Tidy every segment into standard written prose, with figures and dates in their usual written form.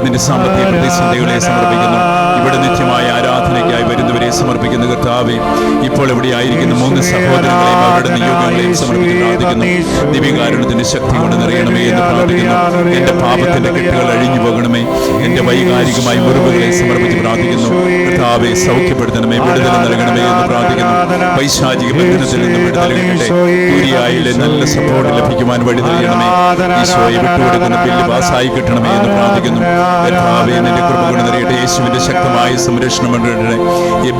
അതിന്റെ സാമ്പത്തിക പ്രതിസന്ധികളെ സമർപ്പിക്കുന്നു. ഇവിടെ നിത്യമായ ആരാധനയ്ക്കായി വരുന്നവരെ സമർപ്പിക്കുന്ന കർത്താവേ, ഇപ്പോൾ ഇവിടെ ആയിരിക്കുന്ന 3 സഹോദരങ്ങളെയും അവരുടെ നിയോഗങ്ങളെയും സമർപ്പിച്ച് പ്രാർത്ഥിക്കുന്നു. ദിവ്യകാരുണ്യത്തിന്റെ ശക്തി കൊണ്ട് നിറയണമേ എന്ന് പ്രാർത്ഥിക്കുന്നു. എന്റെ പാപത്തിന്റെ കെട്ടുകൾ അഴിഞ്ഞു പോകണമേ. എന്റെ വൈകാരികമായ മുറിവുകളെ സമർപ്പിച്ച് പ്രാർത്ഥിക്കുന്നു. കർത്താവെ, സൗഖ്യപ്പെടുത്തണമേ, വിടുതൽ നൽകണമേ എന്ന് പ്രാർത്ഥിക്കുന്നു. പൈശാചിക ബന്ധനത്തിൽ നിന്ന് വിടുതൽ കിട്ടട്ടെ. കൂരിയായിലെ നല്ല സപ്പോർട്ട് ലഭിക്കുവാൻ വഴി തെളിയണമേ. ഈശോയെ വിട്ടുകൊടുക്കുന്ന ബില്ല് പാസ്സായി കിട്ടണമേ എന്ന് പ്രാർത്ഥിക്കുന്നു. കർത്താവേ, നിന്റെ കൃപ കൊണ്ട് നിറയട്ടെ. യേശുവിന്റെ ശക്തമായ സംരക്ഷണം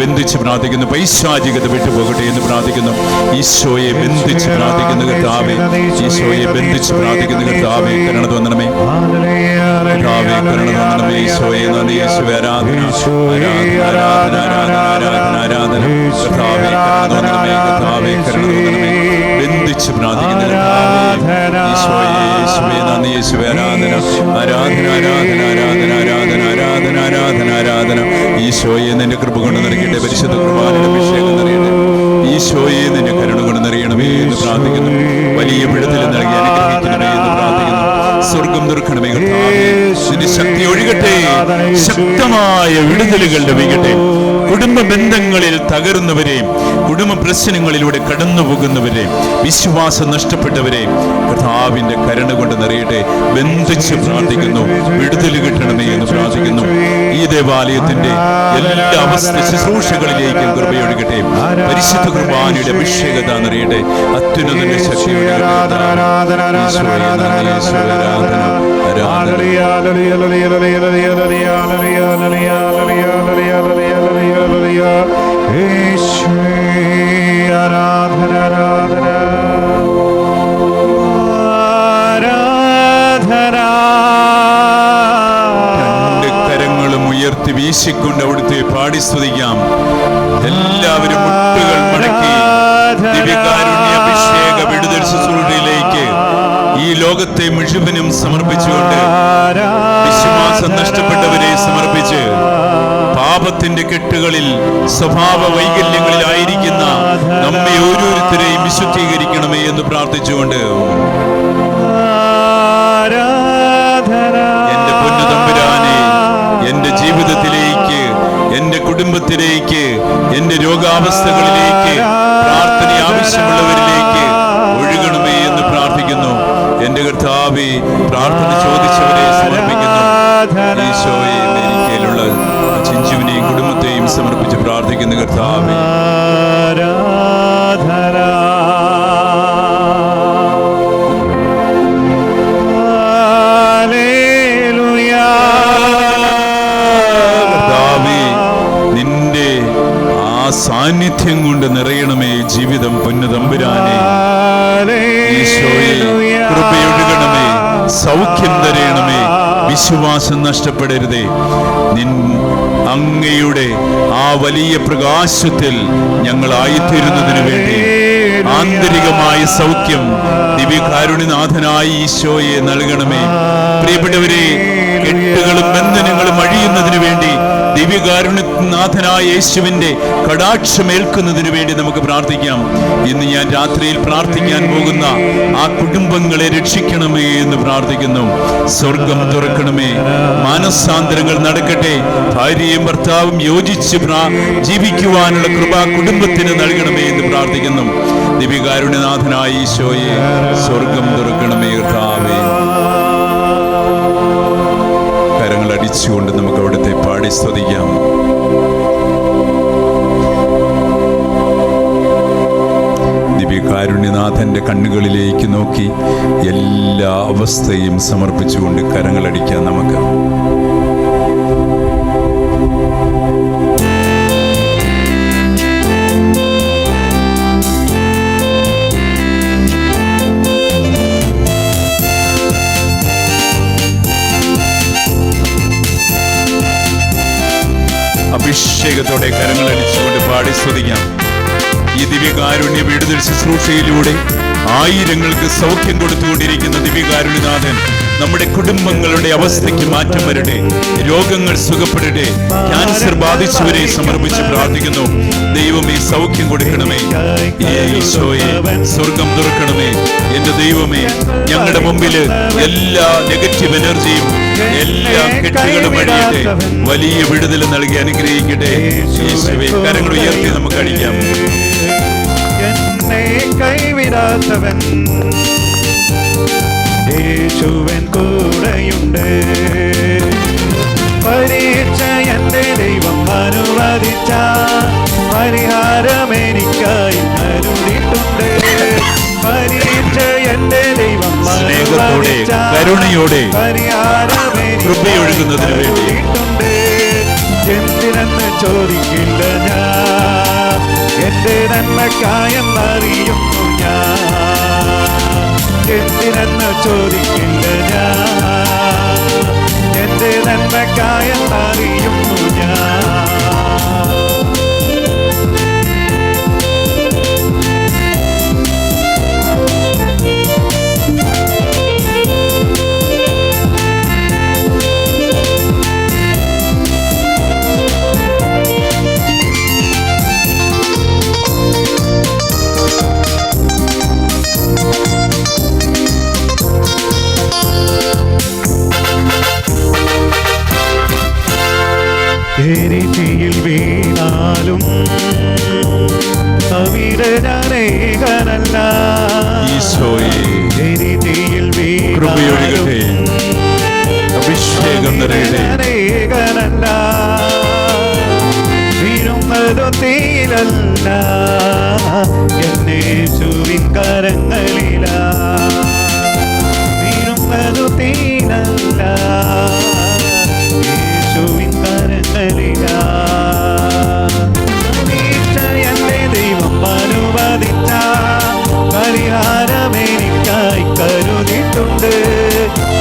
ബന്ധിച്ച് പ്രാർത്ഥിക്കുന്നു. പൈശാചികത വിട്ടുപോകട്ടെ എന്ന് പ്രാർത്ഥിക്കുന്നു. ഈശോയെ ബന്ധിച്ച് പ്രാർത്ഥിക്കുന്ന കർത്താവേ, ഈശോയെ ബന്ധിച്ച് പ്രാർത്ഥിക്കുന്ന കർത്താവേ, കരുണ തോന്നണമേ. കർത്താവേ, കരുണ തോന്നണമേ. ഈശോയെ നന്ദി. യേശുവേ, ആരാധന ആരാധന ആരാധന ആരാധന ആരാധന. കർത്താവേ, കരുണ തോന്നണമേ. കർത്താവേ, കരുണ തോന്നണമേ. ബന്ധിച്ച് പ്രാർത്ഥിക്കുന്ന കർത്താവേ, ഈശോയെ, യേശുവേ നന്ദി. യേശുവേ, ആരാധന ആരാധന ആരാധന ആരാധന ആരാധന ആരാധന ആരാധന ആരാധന. ഈശോയെ, നിന്റെ കൃപ കൊണ്ട് നിറയ്ക്കട്ടെ. പരിശുദ്ധ കൃപായുടെ അഭിഷേകം നിറയട്ടെ. ഈശോയെ, നിന്റെ കരുണ കൊണ്ട് നിറയണമേ എന്ന് പ്രാർത്ഥിക്കുന്നു. വലിയ വിടുതൽ നൽകി അനുഗ്രഹിക്കണമേ എന്ന് പ്രാർത്ഥിക്കുന്നു. സ്വർഗം തുറക്കണമേ കർത്താവേ. നിന്റെ ശക്തി ഒഴുകട്ടെ. ശക്തമായ വിടുതലുകൾ ലഭിക്കട്ടെ. കുടുംബ ബന്ധങ്ങളിൽ തകർന്നവരെയും കുടുംബ പ്രശ്നങ്ങളിലൂടെ കടന്നു പോകുന്നവരെയും വിശ്വാസം നഷ്ടപ്പെട്ടവരെയും കർത്താവിന്റെ കരുണ കൊണ്ട് നിറയട്ടെ. ബന്ധിച്ച് പ്രാർത്ഥിക്കുന്നു. വിടുതൽ കിട്ടണമേ എന്ന് പ്രാർത്ഥിക്കുന്നു. ഈ ദേവാലയത്തിന്റെ എല്ലാ അവസ്ഥ ശുശ്രൂഷകളിലേക്കും കൃപയൊഴുകട്ടെ. പരിശുദ്ധ കുർബാനയുടെ അഭിഷേകത നിറയട്ടെ. അത്യുന്നതന്റെ ശക്തി ഉയർത്തി വീശിക്കൊണ്ട് അവിടുത്തെ പാടി സ്തുതിക്കാം. എല്ലാവരും മുട്ടുകൾ മടക്കി ദിവ്യകാരുണ്യ അഭിഷേക വിടുതൽ ശുശ്രൂഷയിലേക്ക് ഈ ലോകത്തെ മുഴുവനും സമർപ്പിച്ചുകൊണ്ട്, വിശ്വാസം നഷ്ടപ്പെട്ടവരെ സമർപ്പിച്ച്, പാപത്തിന്റെ കെട്ടുകളിൽ സ്വഭാവ വൈകല്യങ്ങളിലായിരിക്കുന്ന നമ്മെ ഓരോരുത്തരെയും വിശുദ്ധീകരിക്കണമേ എന്ന് പ്രാർത്ഥിച്ചുകൊണ്ട് എന്റെ പൊന്നു തമ്പുരാനെ, എന്റെ ജീവിതത്തിലേക്ക്, എന്റെ കുടുംബത്തിലേക്ക്, എന്റെ രോഗാവസ്ഥകളിലേക്ക്, പ്രാർത്ഥന ആവശ്യമുള്ളവരിലേക്ക് ഒഴുകണമേ എന്ന് പ്രാർത്ഥിക്കുന്നു. എന്റെ കർത്താവേ, പ്രാർത്ഥന ചോദിച്ചവരെ സമർപ്പിക്കുന്നു. ഈശോയെ, അമേരിക്കയിലുള്ള ചിഞ്ചുവിനെയും കുടുംബത്തെയും സമർപ്പിച്ച് പ്രാർത്ഥിക്കുന്നു. കർത്താവേ, നിന്റെ ആ സാന്നിധ്യം കൊണ്ട് നിറയണമേ ജീവിതം. പൊന്നു തമ്പുരാനെ, ഈശോയെ, കൃപയൊഴുകണമേ. സൗഖ്യം തരയണമേ. വിശ്വാസം നഷ്ടപ്പെടരുതേ. അങ്ങയുടെ ആ വലിയ പ്രകാശത്തിൽ ഞങ്ങളായിത്തീരുന്നതിന് വേണ്ടി ആന്തരികമായ സൗഖ്യം ദിവ്യകാരുണ്യനാഥനായ ഈശോയെ നൽകണമേ. പ്രിയപ്പെട്ടവരെ, കെട്ടുകളും ബന്ധനങ്ങളും അഴിയുന്നതിന് വേണ്ടി ദിവ്യകാരുണ്യനാഥനായ യേശുവിന്റെ കടാക്ഷമേൽക്കുന്നതിന് വേണ്ടി നമുക്ക് പ്രാർത്ഥിക്കാം. ഇന്ന് ഞാൻ രാത്രിയിൽ പ്രാർത്ഥിക്കാൻ പോകുന്ന ആ കുടുംബങ്ങളെ രക്ഷിക്കണമേ എന്ന് പ്രാർത്ഥിക്കുന്നു. സ്വർഗം തുറക്കണമേ. മാനസാന്തരങ്ങൾ നടക്കട്ടെ. ഭാര്യയും ഭർത്താവും യോജിച്ച് ജീവിക്കുവാനുള്ള കൃപ കുടുംബത്തിന് നൽകണമേ എന്ന് പ്രാർത്ഥിക്കുന്നു. ദിവ്യകാരുണ്യനാഥനായ ഈശോയെ, സ്വർഗം തുറക്കണമേ കർത്താവേ. കരങ്ങൾ അടിച്ചുകൊണ്ട് നമുക്ക് അവിടുത്തെ പാടി സ്തുതിക്കാം. ദിവ്യകാരുണ്യനാഥന്റെ കണ്ണുകളിലേക്ക് നോക്കി എല്ലാ അവസ്ഥയും സമർപ്പിച്ചുകൊണ്ട് കരങ്ങളടിക്കാം നമുക്ക്. അഭിഷേകത്തോടെ കരങ്ങളടിച്ചുകൊണ്ട് പാടി സ്തുതിക്കാം. ഈ ദിവ്യകാരുണ്യ വിടുതൽ ശുശ്രൂഷയിലൂടെ ആയിരങ്ങൾക്ക് സൗഖ്യം കൊടുത്തുകൊണ്ടിരിക്കുന്ന ദിവ്യകാരുണ്യനാഥൻ നമ്മുടെ കുടുംബങ്ങളുടെ അവസ്ഥയ്ക്ക് മാറ്റം വരട്ടെ. രോഗങ്ങൾ സുഖപ്പെടട്ടെ. ക്യാൻസർ ബാധിച്ചവരെ സമർപ്പിച്ച് പ്രാർത്ഥിക്കുന്നു. ദൈവമേ, സൗഖ്യം കൊടുക്കണമേ. ഈശോയെ, സ്വർഗം തുറക്കണമേ. എന്റെ ദൈവമേ, ഞങ്ങളുടെ മുമ്പില് എല്ലാ നെഗറ്റീവ് എനർജിയും എല്ലാ കെട്ടുകളും അഴിയട്ടെ. വലിയ വിടുതൽ നൽകി അനുഗ്രഹിക്കട്ടെ. ഈശോയെ, കരങ്ങൾ ഉയർത്തി നമുക്ക് അടിക്കാം. എന്നെ കൈവിടാത്തവൻ യേശുവൻ കൂടെയുണ്ട്. പരീക്ഷ എന്റെ ദൈവം അനുവദിച്ച പരിഹാരം എനിക്കായി കരുതിയിട്ടുണ്ട്. പരീക്ഷ എന്റെ ദൈവം സ്നേഹത്തോടെ, കരുണയോടെ, പരിഹാരം കൃപയൊഴുകുന്നതിന് വേണ്ടി എന്തിനെന്ന് ചോദിക്കില്ല ഞാൻ, എന്റെ നന്മക്കായെന്നറിയുന്നു ഞാൻ. എന്തിനെന്ന് ചോദിക്കില്ല ഞാൻ, എന്റെ നന്മക്കായെന്നറിയുന്നു ഞാൻ. തീയിൽ വീണാലും അവിടെ ഞാനേകനല്ല. തീയിൽ വീണാലും അഭിഷേകം ഞാനേകനല്ല. വീഴുന്നതു തീയിലല്ല, യേശുവിൻ കരങ്ങളില. വീഴുന്നതു തീയിലല്ല, യേശുവിൻ കരങ്ങളില. എന്റെ ദൈവം അനുവദിച്ച പരിഹാരം എനിക്കായി കരുതിയിട്ടുണ്ട്.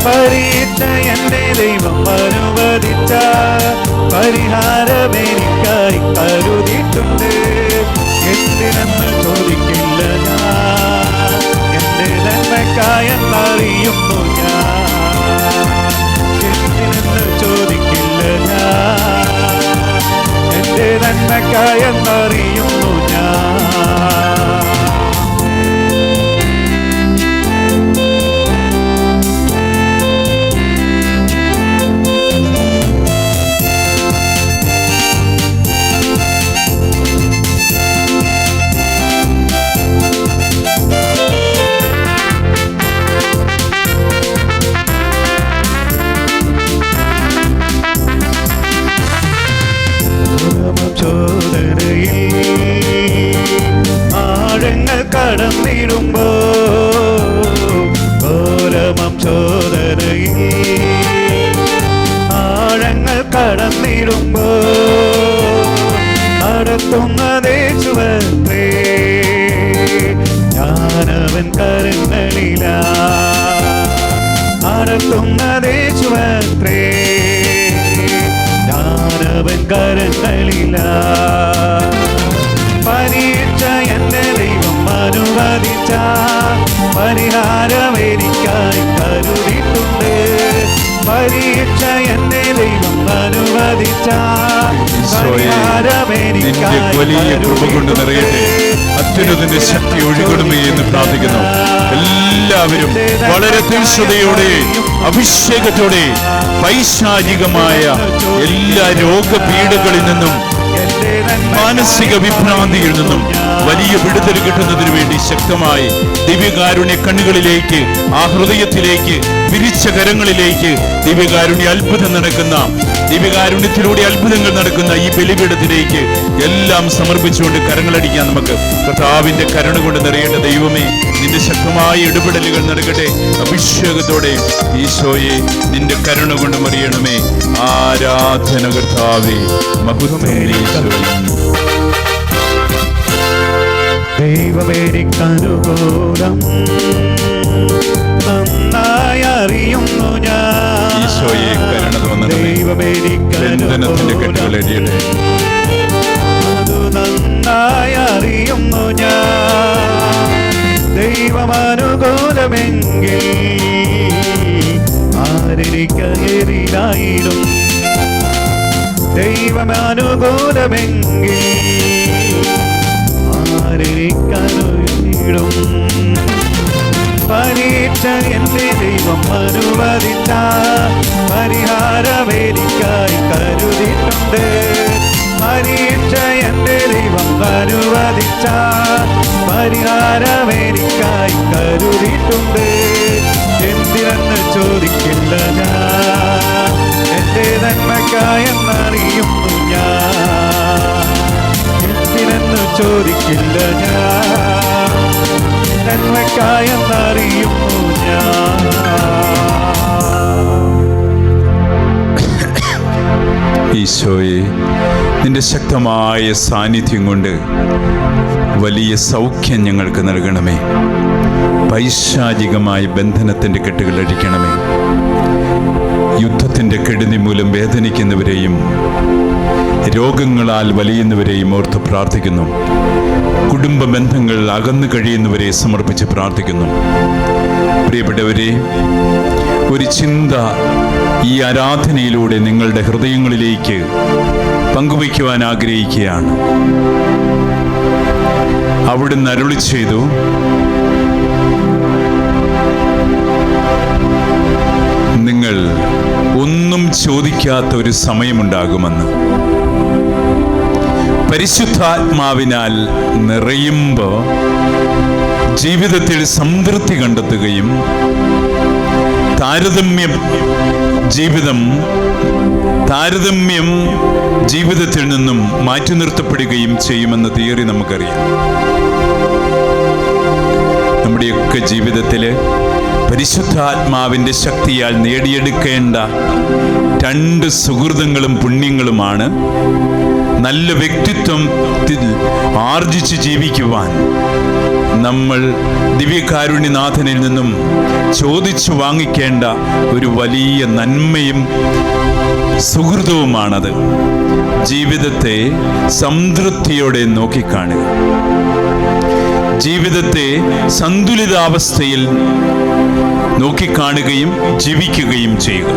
പരീക്ഷ എന്റെ ദൈവം അനുവദിച്ച പരിഹാരം എനിക്കായി കരുതിയിട്ടുണ്ട്. എന്തിനെന്ന് ചോദിക്കില്ല ഞാൻ, എന്റെ നന്മക്കായെന്നറിയുന്നു ഞാൻ. എന്തിനെന്ന് ചോദിക്കില്ല ഞാൻ, എന്റെ നന്മക്കായെന്നറിയുന്നു ഞാൻ. ആഴങ്ങൾ കടന്നിടുമ്പോ, ഘോരമം ചോദനയിൽ ആഴങ്ങൾ കടന്നിടുമ്പോ നടത്തുന്നതേശുവേ, ഞാനവൻ കരങ്ങളില. നടത്തുന്നതേശുവേ, ഞാനവൻ കരങ്ങളില. പരീക്ഷ എന്റെ ദൈവം അനുവദിച്ച പരിഹാരം എനിക്കായി കരുതിയിട്ടുണ്ട്. പരീക്ഷ എന്റെ ദൈവം അനുവദിച്ച പരിഹാരം എനിക്കായി വലിയ കൃപ കൊണ്ട് നിറയട്ടെ. അത്യുന്നതന്റെ ശക്തി ഒഴുകണമേ എന്ന് പ്രാർത്ഥിക്കുന്നു. എല്ലാവരും വളരെ തീർച്ചതയോടെ, അഭിഷേകത്തോടെ പൈശാചികമായ എല്ലാ രോഗപീഠകളിൽ നിന്നും, മാനസിക വിഭ്രാന്തിയിൽ നിന്നും വലിയ വിടുതൽ കിട്ടുന്നതിന് വേണ്ടി ശക്തമായി ദിവ്യകാരുണ്യ കണ്ണുകളിലേക്ക്, ആ ഹൃദയത്തിലേക്ക്, വിരിച്ച കരങ്ങളിലേക്ക് ദിവ്യകാരുണ്യ അത്ഭുതം നടക്കുന്ന, ദിവ്യകാരുണ്യത്തിലൂടെ അത്ഭുതങ്ങൾ നടക്കുന്ന ഈ ബലിപീഠത്തിലേക്ക് എല്ലാം സമർപ്പിച്ചുകൊണ്ട് കരങ്ങളടിക്കാൻ നമുക്ക്. കർത്താവിന്റെ കരുണ കൊണ്ട് നിറയേണ്ട ദൈവമേ, നിന്റെ ശക്തമായ ഇടപെടലുകൾ നടക്കട്ടെ. അഭിഷേകത്തോടെ ഈശോയെ, നിന്റെ കരുണ കൊണ്ട് മറിയണമേ. ആരാധന കർത്താവേ, മഹത്വമേ ഈശോയെ. ദൈവമേനിക്കനുകൂലം നന്നായി അറിയുന്നു ഞാൻ. ഈശോയെ, കരുണ തോന്നണമേ. ബന്ധനത്തിന്റെ കെട്ടുകളെടിയട്ടെ. അത് നന്നായി അറിയുന്നു ഞാൻ. ദൈവമനുകൂലമെങ്കിൽ ആരെനിക്കെതിരായിടും? ദൈവമനുകൂലമെങ്കിൽ ആരെനിക്കെതിരായിടും? പരീക്ഷ എന്റെ ദൈവം അനുവദിച്ച പരിഹാരമെനിക്കായി കരുതിയിട്ടുണ്ട്. പരീക്ഷ എന്റെ ദൈവം അനുവദിച്ച പരിഹാരമെനിക്കായി കരുതിയിട്ടുണ്ട്. എന്തിനെന്ന് ചോദിക്കില്ല ഞാൻ, എന്റെ നന്മക്കായെന്നറിയുന്നു ഞാൻ. എന്തിനെന്ന് ചോദിക്കില്ല ഞാൻ, നന്മക്കായെന്നറിയുന്നു ഞാൻ. ഈശോയെ, നിന്റെ ശക്തമായ സാന്നിധ്യം കൊണ്ട് വലിയ സൗഖ്യം ഞങ്ങൾക്ക് നൽകണമേ. പൈശാചികമായ ബന്ധനത്തിൻ്റെ കെട്ടുകൾ അഴിക്കണമേ. യുദ്ധത്തിൻ്റെ കെടുതി മൂലം വേദനിക്കുന്നവരെയും രോഗങ്ങളാൽ വലിയുന്നവരെയും ഓർത്ത് പ്രാർത്ഥിക്കുന്നു. കുടുംബ ബന്ധങ്ങൾ അകന്നു കഴിയുന്നവരെ സമർപ്പിച്ച് പ്രാർത്ഥിക്കുന്നു. പ്രിയപ്പെട്ടവരെ, ഒരു ചിന്ത ഈ ആരാധനയിലൂടെ നിങ്ങളുടെ ഹൃദയങ്ങളിലേക്ക് പങ്കുവയ്ക്കുവാൻ ആഗ്രഹിക്കുകയാണ്. അവിടുന്ന് അരുളി ചെയ്തു, നിങ്ങൾ ഒന്നും ചോദിക്കാത്ത ഒരു സമയമുണ്ടാകുമെന്ന്. പരിശുദ്ധാത്മാവിനാൽ നിറയുമ്പോൾ ജീവിതത്തിൽ സംതൃപ്തി കണ്ടെത്തുകയും താരതമ്യം ജീവിതത്തിൽ നിന്നും മാറ്റി നിർത്തപ്പെടുകയും ചെയ്യുമെന്ന തിയറി നമുക്കറിയാം. നമ്മുടെയൊക്കെ ജീവിതത്തില് പരിശുദ്ധാത്മാവിൻ്റെ ശക്തിയാൽ നേടിയെടുക്കേണ്ട രണ്ട് സുഹൃതങ്ങളും പുണ്യങ്ങളുമാണ് നല്ല വ്യക്തിത്വത്തിൽ ആർജിച്ച് ജീവിക്കുവാൻ നമ്മൾ ദിവ്യകാരുണ്യനാഥനിൽ നിന്നും ചോദിച്ചു വാങ്ങിക്കേണ്ട ഒരു വലിയ നന്മയും സുഹൃതവുമാണത്. ജീവിതത്തെ സംതൃപ്തിയോടെ നോക്കിക്കാണുക, ജീവിതത്തെ സന്തുലിതാവസ്ഥയിൽ നോക്കിക്കാണുകയും ജീവിക്കുകയും ചെയ്യുക.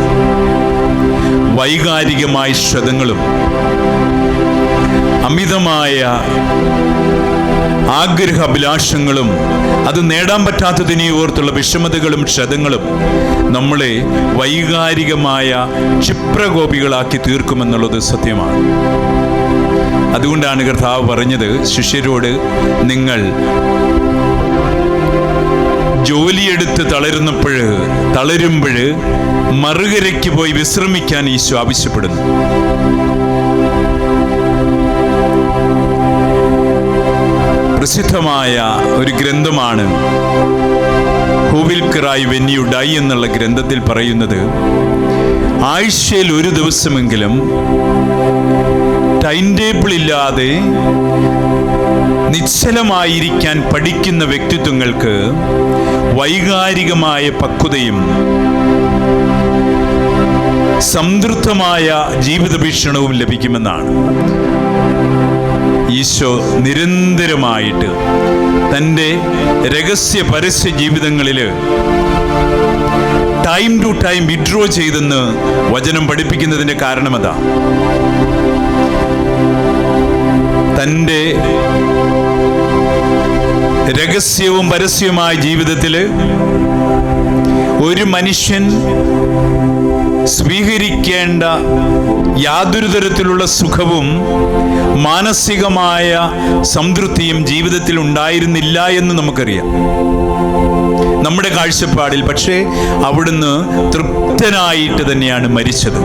വൈകാരികമായ ക്ഷതങ്ങളും അമിതമായ ആഗ്രഹാഭിലാഷങ്ങളും അത് നേടാൻ പറ്റാത്തതിനെ ഓർത്തുള്ള വിഷമതകളും ക്ഷതങ്ങളും നമ്മളെ വൈകാരികമായ ക്ഷിപ്രകോപികളാക്കി തീർക്കുമെന്നുള്ളത് സത്യമാണ്. അതുകൊണ്ടാണ് കർത്താവ് പറഞ്ഞത് ശിഷ്യരോട്, നിങ്ങൾ ജോലിയെടുത്ത് തളരുമ്പോൾ മറുകരയ്ക്ക് പോയി വിശ്രമിക്കാൻ ഈശോ ആവശ്യപ്പെടുന്നു. പ്രസിദ്ധമായ ഒരു ഗ്രന്ഥമാണ് who will cry when you dye എന്നുള്ള ഗ്രന്ഥത്തിൽ പറയുന്നത്, ആഴ്ചയിൽ ഒരു ദിവസമെങ്കിലും ടൈം ടേബിൾ ഇല്ലാതെ നിശ്ചലമായിരിക്കാൻ പഠിക്കുന്ന വ്യക്തിത്വങ്ങൾക്ക് വൈകാരികമായ പക്വതയും സംതൃപ്തമായ ജീവിത വീക്ഷണവും ലഭിക്കുമെന്നാണ്. ഈശോ നിരന്തരമായിട്ട് തൻ്റെ രഹസ്യ പരസ്യ ജീവിതങ്ങളിൽ ടൈം ടു ടൈം വിഡ്രോ ചെയ്തെന്ന് വചനം പഠിപ്പിക്കുന്നതിൻ്റെ കാരണമതാ. തൻ്റെ രഹസ്യവും പരസ്യവുമായ ജീവിതത്തിൽ ഒരു മനുഷ്യൻ സ്വീകരിക്കേണ്ട യാതൊരു തരത്തിലുള്ള സുഖവും മാനസികമായ സംതൃപ്തിയും ജീവിതത്തിൽ ഉണ്ടായിരുന്നില്ല എന്ന് നമുക്കറിയാം നമ്മുടെ കാഴ്ചപ്പാടിൽ. പക്ഷേ അവിടുന്ന് തൃപ്തനായിട്ട് തന്നെയാണ് മരിച്ചത്.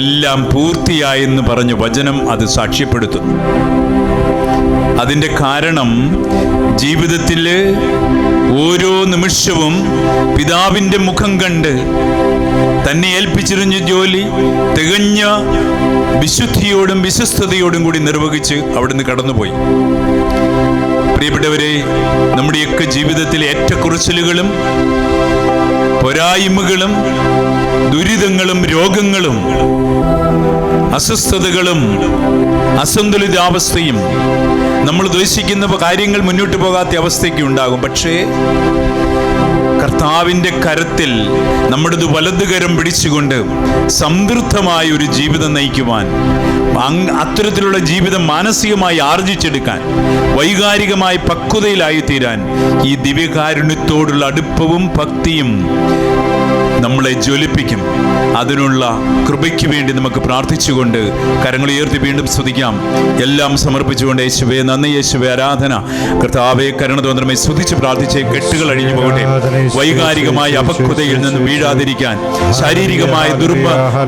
എല്ലാം പൂർത്തിയായെന്ന് പറഞ്ഞ് വചനം അത് സാക്ഷ്യപ്പെടുത്തുന്നു. അതിൻ്റെ കാരണം ജീവിതത്തിൽ ഓരോ നിമിഷവും പിതാവിൻ്റെ മുഖം കണ്ട് തന്നെ ഏൽപ്പിച്ചിരുന്ന ജോലി തികഞ്ഞ വിശുദ്ധിയോടും വിശ്വസ്തയോടും കൂടി നിർവഹിച്ച് അവിടുന്ന് കടന്നുപോയി. പ്രിയപ്പെട്ടവരെ, നമ്മുടെയൊക്കെ ജീവിതത്തിലെ ഏറ്റക്കുറച്ചിലുകളും പോരായ്മകളും ദുരിതങ്ങളും രോഗങ്ങളും അസ്വസ്ഥതകളും അസന്തുലിതാവസ്ഥയും നമ്മൾ ഉദ്ദേശിക്കുന്ന കാര്യങ്ങൾ മുന്നോട്ട് പോകാത്ത അവസ്ഥയ്ക്ക് ഉണ്ടാകും. പക്ഷേ കർത്താവിൻ്റെ കരത്തിൽ നമ്മുടേത് വലതുകരം പിടിച്ചുകൊണ്ട് സംതൃപ്തമായ ഒരു ജീവിതം നയിക്കുവാൻ, അത്തരത്തിലുള്ള ജീവിതം മാനസികമായി ആർജിച്ചെടുക്കാൻ, വൈകാരികമായി പക്വതയിലായി തീരാൻ ഈ ദിവ്യകാരുണ്യത്തോടുള്ള അടുപ്പവും ഭക്തിയും നമ്മളെ ജ്വലിപ്പിക്കും. അതിനുള്ള കൃപയ്ക്ക് വേണ്ടി നമുക്ക് പ്രാർത്ഥിച്ചുകൊണ്ട് കരങ്ങൾ ഉയർത്തി വീണ്ടും സ്തുതിക്കാം. എല്ലാം സമർപ്പിച്ചുകൊണ്ട് യേശുവേ നന്ദി, യേശുവേ ആരാധന. കർത്താവേ കരുണ തോന്നണമേ. സ്തുതിച്ച് പ്രാർത്ഥിച്ച് കെട്ടുകൾ അഴിഞ്ഞു പോകട്ടെ. വൈകാരികമായ അപക്വതയിൽ നിന്ന് വീഴാതിരിക്കാൻ, ശാരീരികമായ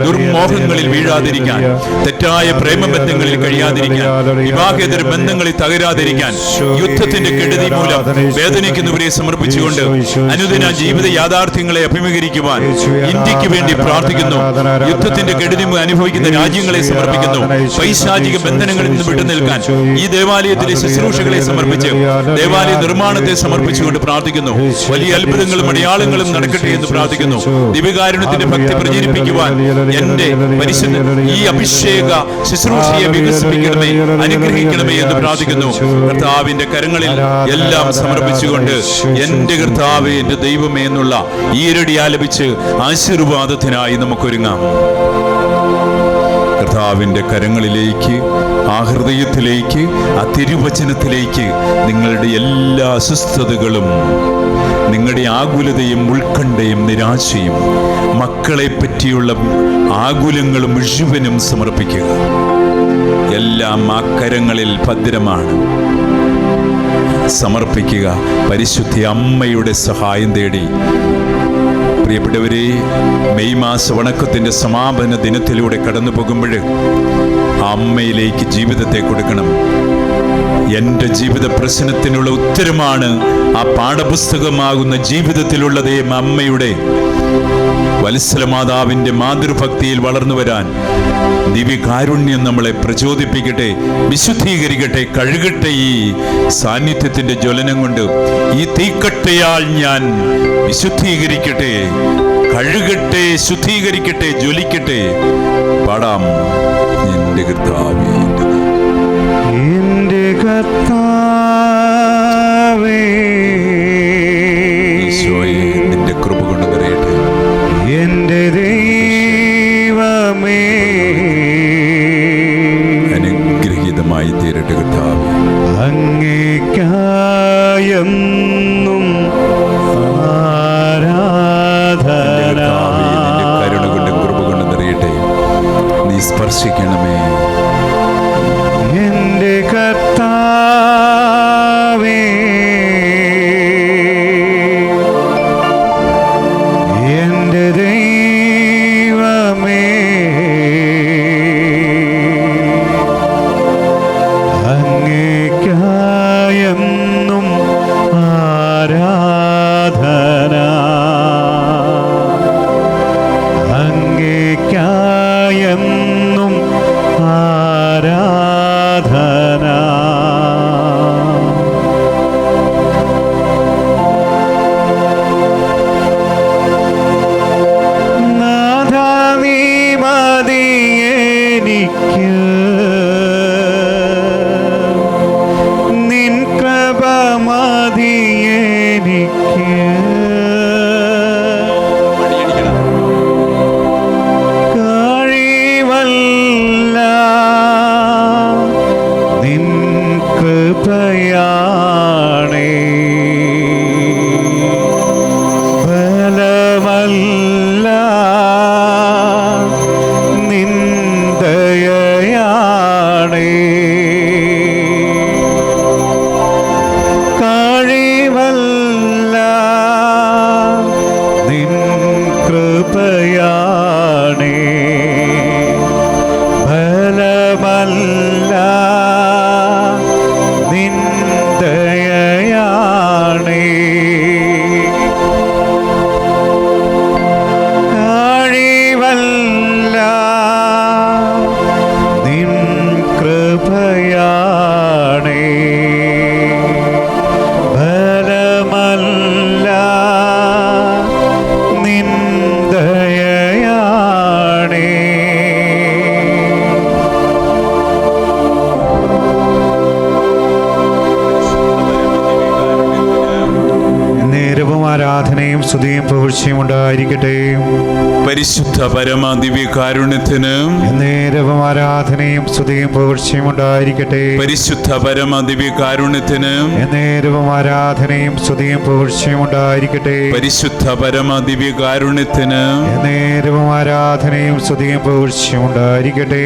ദുർമോഹങ്ങളിൽ വീഴാതിരിക്കാൻ, തെറ്റായ പ്രേമബന്ധങ്ങളിൽ കഴിയാതിരിക്കാൻ, വിവാഹേതര ബന്ധങ്ങളിൽ തകരാതിരിക്കാൻ, യുദ്ധത്തിന്റെ കെടുതി മൂലം വേദനിക്കുന്നവരെ സമർപ്പിച്ചുകൊണ്ട് അനുദിന ജീവിത യാഥാർത്ഥ്യങ്ങളെ അഭിമുഖീകരിക്കുവാൻ ഇന്ത്യക്ക് വേണ്ടി പ്രാർത്ഥിക്കുന്നു. യുദ്ധത്തിന്റെ കെടുതി അനുഭവിക്കുന്ന രാജ്യങ്ങളെ സമർപ്പിക്കുന്നു. പൈശാചിക ബന്ധനങ്ങളിൽ നിന്ന് വിട്ടുനിൽക്കാൻ ഈ ദേവാലയത്തിലെ ശുശ്രൂഷകളെ സമർപ്പിച്ച് ദേവാലയ നിർമ്മാണത്തെ സമർപ്പിച്ചുകൊണ്ട് പ്രാർത്ഥിക്കുന്നു. വലിയ അത്ഭുതങ്ങളും അടയാളങ്ങളും നടക്കട്ടെ എന്ന് പ്രാർത്ഥിക്കുന്നു. ദിവ്യകാരുണ്യത്തിന്റെ ഭക്തി പ്രചരിപ്പിക്കുവാൻ എന്റെ പരിശുദ്ധ ഈ അഭിഷേക ശുശ്രൂഷയെ വികസിപ്പിക്കണമേ, അനുഗ്രഹിക്കണമേ എന്ന് പ്രാർത്ഥിക്കുന്നു. കർത്താവിന്റെ കരങ്ങളിൽ എല്ലാം സമർപ്പിച്ചുകൊണ്ട് എന്റെ കർത്താവേ, എന്റെ ദൈവമേ എന്നുള്ള ഈരടി ആലപിച്ച് ആശീർവാദത്തിനായി നമുക്കൊരുങ്ങാം. കർത്താവിൻ്റെ കരങ്ങളിലേക്ക്, ആ ഹൃദയത്തിലേക്ക്, ആ തിരുവചനത്തിലേക്ക് നിങ്ങളുടെ എല്ലാ അസ്വസ്ഥതകളും, നിങ്ങളുടെ ആകുലതയും ഉത്കണ്ഠയും നിരാശയും മക്കളെ പറ്റിയുള്ള ആകുലങ്ങളും മുഴുവനും സമർപ്പിക്കുക. എല്ലാം ആ കരങ്ങളിൽ ഭദ്രമാണ്. സമർപ്പിക്കുക. പരിശുദ്ധ അമ്മയുടെ സഹായം തേടി പ്രിയപ്പെട്ടവരെ, മെയ് മാസ വണക്കത്തിൻ്റെ സമാപന ദിനത്തിലൂടെ കടന്നു പോകുമ്പോൾ ആ അമ്മയിലേക്ക് ജീവിതത്തെ കൊടുക്കണം. എൻ്റെ ജീവിത പ്രശ്നത്തിനുള്ള ഉത്തരമാണ് ആ പാഠപുസ്തകമാകുന്ന ജീവിതത്തിലുള്ളതേ അമ്മയുടെ വത്സലമാതാവിൻ്റെ മാതൃഭക്തിയിൽ വളർന്നു വരാൻ ദിവ്യകാരുണ്യം നമ്മളെ പ്രചോദിപ്പിക്കട്ടെ, വിശുദ്ധീകരിക്കട്ടെ, കഴുകട്ടെ. ഈ സാന്നിധ്യത്തിൻ്റെ ജ്വലനം കൊണ്ട് ഈ തീക്കട്ടയാൽ ഞാൻ വിശുദ്ധീകരിക്കട്ടെ, കഴുകട്ടെ, ശുദ്ധീകരിക്കട്ടെ, ജ്വലിക്കട്ടെ. പാടാം. എൻ്റെ കർത്താവേ, എൻ്റെ കർത്താവേ, ഈശോയെ നിന്റെ കൃപ കൊണ്ട് നിറയട്ടെ. എൻ്റെ ദൈവമേ, അനുഗ്രഹീതമായി തീരട്ടെ കർത്താവേ. അങ്ങേയ്ക്കായെന്നും ആരാധന. നിന്റെ കരുണ കൊണ്ട് കൃപ കൊണ്ട് നിറയട്ടെ. നീ സ്പർശിക്കണമേ. എൻ്റെ കർത്താവേ, എൻ്റെ ദൈവമേ, അങ്ങേയ്ക്കായെന്നും ആരാധന. അങ്ങേയ്ക്കായെന്നും ആരാധനയും സ്തുതിയും പുകഴ്ചയും ഉണ്ടായിരിക്കട്ടെ. പരിശുദ്ധ പരമ ദിവ്യകാരുണ്യത്തിന് എന്നേരവും ആരാധനയും സ്തുതിയും പുകഴ്ചയും ഉണ്ടായിരിക്കട്ടെ. പരിശുദ്ധ പരമ ദിവ്യകാരുണ്യത്തിന് എന്നേരവും ആരാധനയും സ്തുതിയും പുകഴ്ചയും ഉണ്ടായിരിക്കട്ടെ. പരിശുദ്ധ പരമ ദിവ്യകാരുണ്യത്തിന് എന്നേരവും ആരാധനയും സ്തുതിയും പുകഴ്ചയും ഉണ്ടായിരിക്കട്ടെ.